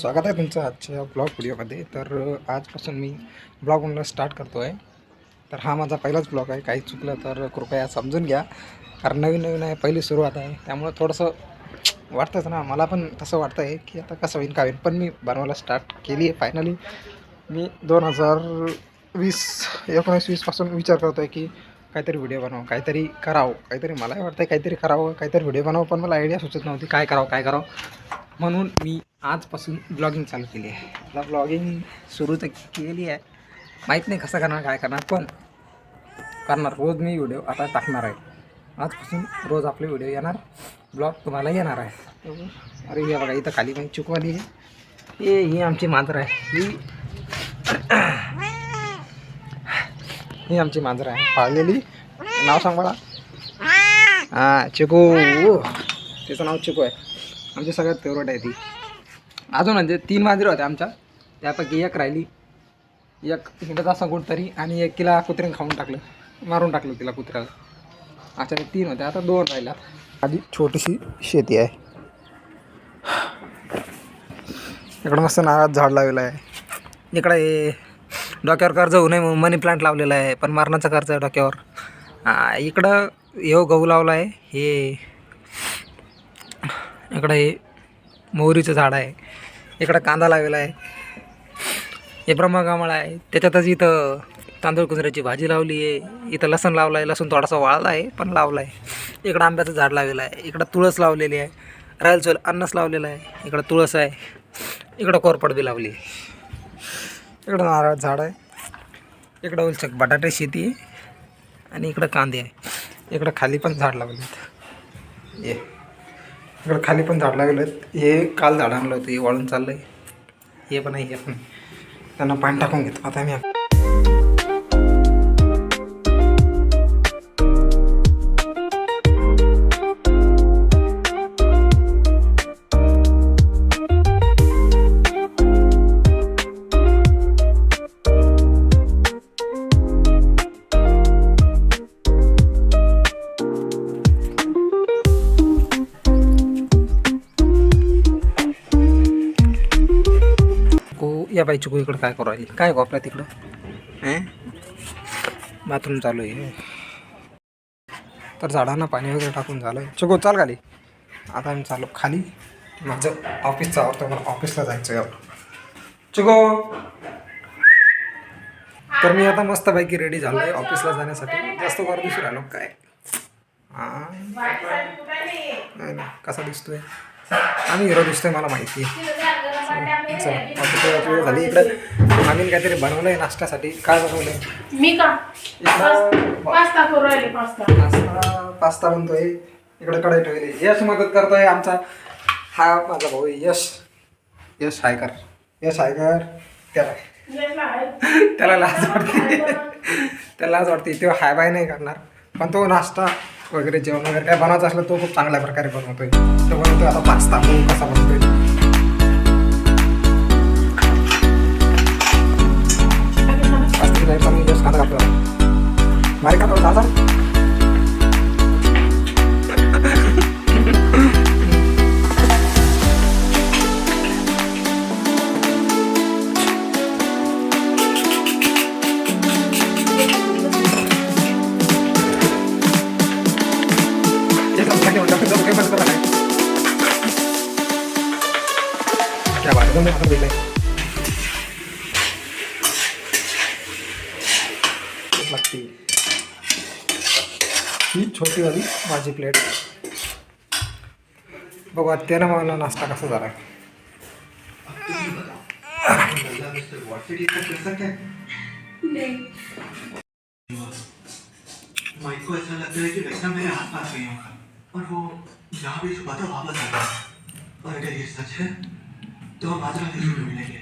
स्वागत आहे तुमचं आजच्या ब्लॉग व्हिडिओमध्ये. तर आजपासून मी ब्लॉग बनवणं स्टार्ट करतो आहे. तर हा माझा पहिलाच ब्लॉग आहे. काही चुकलं तर कृपया समजून घ्या, कारण नवीन आहे, पहिली सुरुवात आहे. त्यामुळं थोडंसं वाटतंच ना, मला पण तसं वाटतं आहे की आता कसं होईल काय होईल. पण मी बनवायला स्टार्ट केली आहे फायनली. मी 2019-20 विचार करतो आहे की काहीतरी व्हिडिओ बनवावं, काहीतरी करावं, काहीतरी मलाही वाटतं आहे काहीतरी करावं, काहीतरी व्हिडिओ बनावं. पण मला आयडिया सुचत नव्हती काय करावं. म्हणून मी आजपासून ब्लॉगिंग चालू केली आहे. मला ब्लॉगिंग सुरू तर केली आहे, माहीत नाही कसं करणार काय करणार, पण करणार. रोज मी व्हिडिओ आता टाकणार आहे. आजपासून रोज आपले व्हिडिओ येणार, ब्लॉग तुम्हाला येणार आहे. अरे हे बघा, इथं खाली मी चुकवाली आहे. ही आमची मांजर आहे. ही आमची मांजर आहे पाळलेली. नाव सांग मला. हां, चिकू. तिचं नाव चिकू आहे. आमची सगळ्यात फेवरेट आहे ती. अजून म्हणजे 3 मांजरी होत्या आमच्या, त्यापैकी एक राहिली. एक हिंडत असा कुठतरी, आणि एकीला कुत्र्याने खाऊन टाकलं, मारून टाकलं तिला कुत्र्याला. अच्छा, 3 होत्या, आता 2 राहिल्या. आधी छोटीशी शेती आहे. इकडं मस्त नारळाचं झाड लावलेलं आहे. इकडं हे डोक्यावर कर्ज होऊ नये म्हणून मनी प्लांट लावलेला आहे, पण मरणाचा कर्ज आहे डोक्यावर. इकडं हे गहू लावला आहे. इकडं हे मोहरीचं झाड आहे. इकडं कांदा लावलेला आहे. हे ब्रह्मकमळ आहे. त्याच्यातच इथं तांदूळ कुंजऱ्याची भाजी लावली आहे. इथं लसूण लावला आहे. लसूण थोडासा वाळला आहे पण लावला आहे. इकडं आंब्याचं झाड लावलेलं आहे. इकडं तुळस लावलेली आहे. रायलचोल अन्नस लावलेलं आहे. इकडं तुळस आहे. इकडं कोरपड बी लावली आहे. इकडं नारळ झाड आहे. इकडं उलचक बटाटे शेती आहे. आणि इकडं कांदे आहे. इकडं खाली पण झाड लावले आहेत. इकडं खाली पण झाड लागले आहेत. हे काल झाड आणलं होतं, हे वाळून चाललं आहे. हे पण आहे, हे पण. त्यांना पाणी टाकून घेतो आता मी. या बाई चिकू इकडं काय करू राहिली, काय गोपला तिकडं? बाथरूम चालू आहे. तर झाडांना पाणी वगैरे टाकून झालं आहे. चिकू चाल खाली. आता आम्ही चालू खाली. माझं ऑफिसचं आवडतं, मला ऑफिसला जायचं आहे. चिकू, तर मी आता मस्तपैकी रेडी झालो आहे ऑफिसला जाण्यासाठी. जास्त वर दिसू राहिलो काय? नाही कसा दिसतोय? आम्ही हिरो दिसतोय, मला माहिती आहे. चला, झाली. इकडं आम्ही काहीतरी बनवलं आहे नाश्त्यासाठी. काय बनवलं आहे? मी का पास्ता बनतोय. इकडे कढई ठेवली. यश मदत करतोय आमचा. हा माझा भाऊ यश. यश हायकर. त्याला लाज वाटते. त्याला लाज वाटते. तेव्हा हाय बाय नाही करणार, पण तो नाश्ता वगैरे जेवण वगैरे काय बनवायचं असलं तो खूप चांगल्या प्रकारे बनवतोय. तो बनवतोय आता पास्ता. कसा बनतोय पण यश खाना खातो. मारे खातो दादा. क्या बात है, तुमने देख लिया लगती. ही छोटी वाली माझी प्लेट. बघा त्यानं मला नाश्ता कसा झाला. माइक को ऐसा लगता है कि घटना मेरे हाथ पास गई होगा और वो जहाँ भी छुपा था वापस आ गया. और अगर ये सच है तो हम माजरा देखने को मिलेंगे.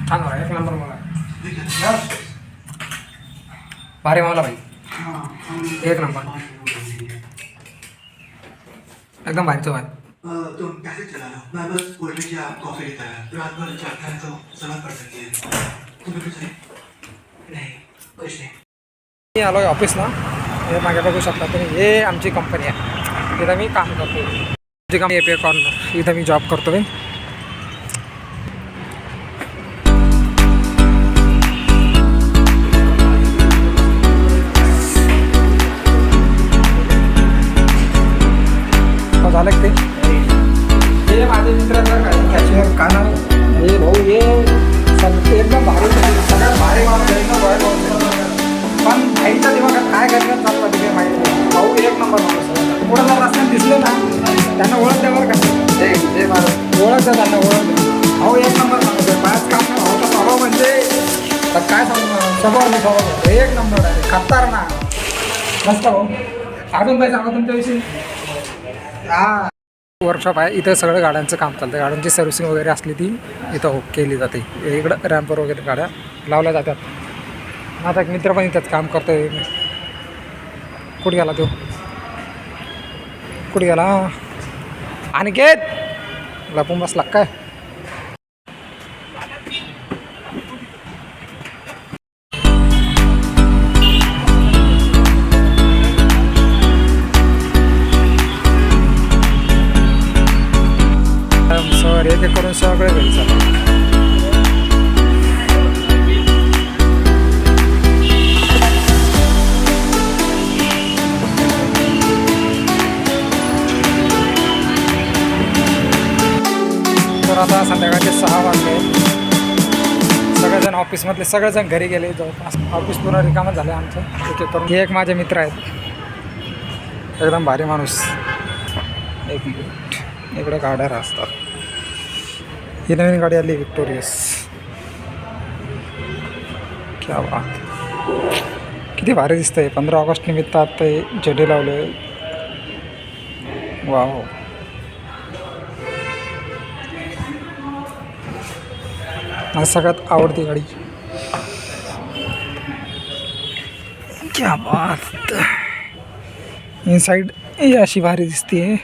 हाँ एक नंबर मला भारी मावला भाई. एक नंबर एकदम भारीचं भाई. तुम कैसे चला लो, मैं बस कोल्ड ड्रिंक या कॉफी लेता है. रात भर जागता है तो समझ पड़ सकती है. तुम्हें कुछ नहीं, कुछ नाही. मी आलो आहे ऑफिसला. हे मागे बघू शकता तुम्ही, हे आमची कंपनी आहे. तिथं मी काम करतो. आमची कंपनी API कॉर्नर. इथं मी जॉब करतो आहे. एक नंबर आहे खतरनाक मस्त भाऊ. अजून काय सांगा तुमच्याविषयी? हा वर्कशॉप आहे इथं सगळं गाड्यांचं काम चालतं. गाड्यांची सर्व्हिसिंग वगैरे असली ती इथं हो केली जाते. इकडं रॅम्पवर वगैरे गाड्या लावल्या जातात. माझा एक मित्र पण इथंच काम करतोय. कुठे गेला तो? कुठे गेला? अनिकेत लपून बसला काय? सर एक एक करून सगळे घरी चालू. तर आता संध्याकाळचे 6 वाजले. सगळेजण ऑफिसमधले सगळेजण घरी गेले. जवळपास ऑफिस पूर्ण रिकामं झालं आमचं. एक एक करून. हे एक माझे मित्र आहेत एकदम भारी माणूस. एक मिनिट इकडे गाड्या असतात. ही नवीन गाडी आली विक्टोरियस. क्या बात किती भारी दिसतंय. 15 ऑगस्ट निमित्त आता हे झेंडे लावले. वाव माझी सगळ्यात आवडती गाडी. क्या बात. इनसाइड ही अशी भारी दिसते.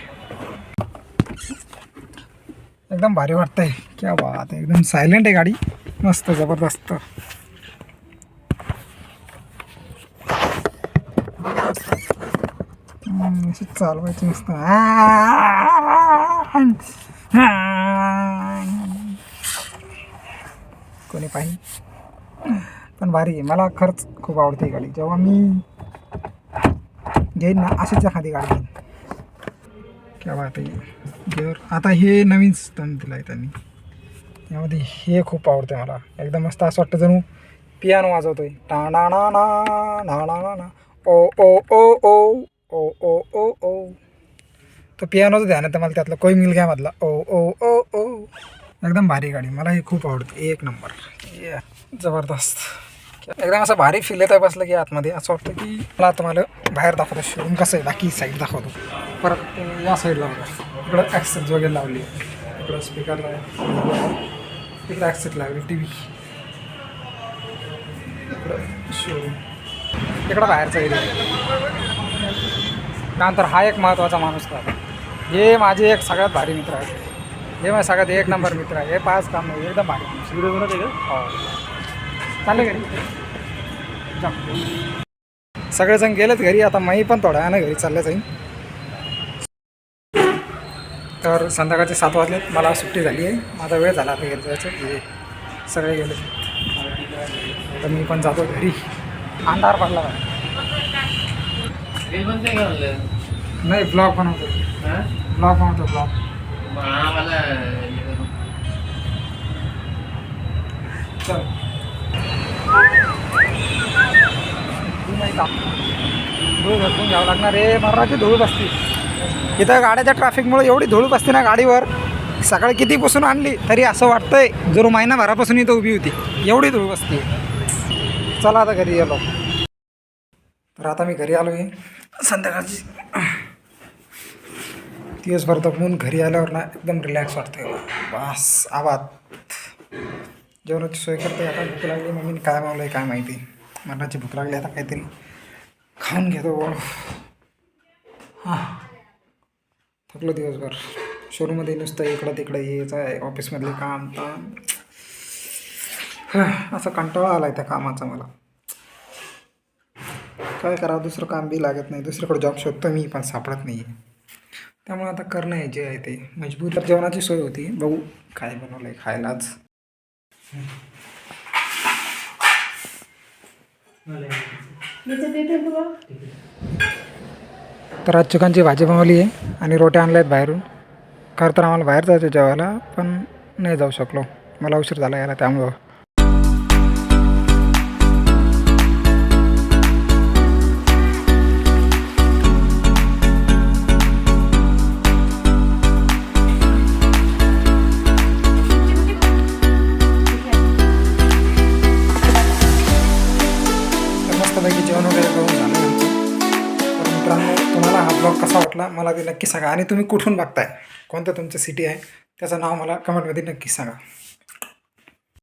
एकदम भारी वाटतंय. क्या बात आहे. एकदम सायलेंट आहे गाडी. मस्त जबरदस्त. अशी चालवायची मस्त. कोणी पाहिजे पण भारी आहे. मला खरंच खूप आवडते ही गाडी. जेव्हा मी घेईन ना अशीच एखादी गाडी घेईन. क्या बात आहे. गेअर आता हे नवीन सिस्टम दिला आहे त्यांनी. यामध्ये हे खूप आवडते मला. एकदम मस्त असं वाटतं जणू पियानो वाजवतोय. टा ना ना ना ना ना ना ना ओ ओ ओ ओ ओ ओ ओ ओ. तो पियानोचं ध्यान येतं मला त्यातलं. कोई मिल गया मधला ओ ओ ओ ओ. एकदम भारी गाडी. मला ही खूप आवडते. एक नंबर. जबरदस्त. एकदम असं भारी फील येत आहे बसलं की आतमध्ये. असं वाटतं की मला तुम्हाला बाहेर दाखवतो शोरूम कसं आहे. बाकी साईड दाखवतो. परत या साईडला बघा. इकडं ॲक्सेस वगैरे लावली. इकडं स्पीकरला इकडं ॲक्सेस लावली. टी व्ही इकडं शोरूम. इकडं बाहेरचा एरिया. त्यानंतर हा एक महत्त्वाचा माणूस का हे माझे एक सगळ्यात भारी मित्र आहेत. हे माझे सगळ्यात एक नंबर मित्र आहे. हे 5 काम नाही एकदम भारी माणूस. हो चालले घरी. सगळेजण गेलेत घरी. आता मी पण थोड्या वेळानं घरी चालले जाईन. तर संध्याकाळचे 7 वाजलेत. मला सुट्टी झाली आहे. माझा वेळ झाला आता घरी जायचं. हे सगळे गेले तर मी पण जातो घरी. अंधार पडला नाही. ब्लॉग बनवतो. ब्लॉग बनवतो. ब्लॉग चल धूळ घासून घ्यावं लागणार रे. मराठी धूळ बसते इथं. गाड्याच्या ट्रॅफिकमुळे एवढी धूळ बसते ना गाडीवर. सकाळी किती पुसून आणली तरी असं वाटतंय जर महिनाभरापासून इथं उभी होती. एवढी धूळ बसते. चला आता घरी गेलो. तर आता मी घरी आलो आहे. संध्याकाळची दिवसभर दमून घरी आल्यावर ना एकदम रिलॅक्स वाटतंय. बस आवाज जेवणाची सोय करते. आता भूक लागली. मम्मीने काय मावलं आहे काय माहिती. मरणाची भूक लागली. आता काहीतरी खाऊन घेतो. हां थकलो दिवसभर. शोरूममध्ये नुसतं इकडं तिकडं यायचं आहे. ऑफिसमधले काम तर असं कंटाळा आला आहे त्या कामाचा मला. काय करावं. दुसरं काम बी लागत नाही. दुसरीकडे जॉब शोधतो मी पण सापडत नाही आहे. त्यामुळे आता करणं आहे जे आहे ते मजबूर. तर जेवणाची सोय होती. बघू काय बनवलं आहे खायला आज. तर आज चिकनची भाजी बनवली आहे आणि रोट्या आणल्या आहेत बाहेरून. खरं तर आम्हाला बाहेर जायचं जेवायला पण नाही जाऊ शकलो. मला उशीर झाला यायला त्यामुळं. मस्तपैकी जेवण वगैरे करून झालं आमचं. तर मित्रांनो, तुम्हाला हा ब्लॉग कसा वाटला मला ते नक्की सांगा. आणि तुम्ही कुठून बघताय, कोणतं तुमचं सिटी आहे त्याचं नाव मला कमेंटमध्ये नक्की सांगा.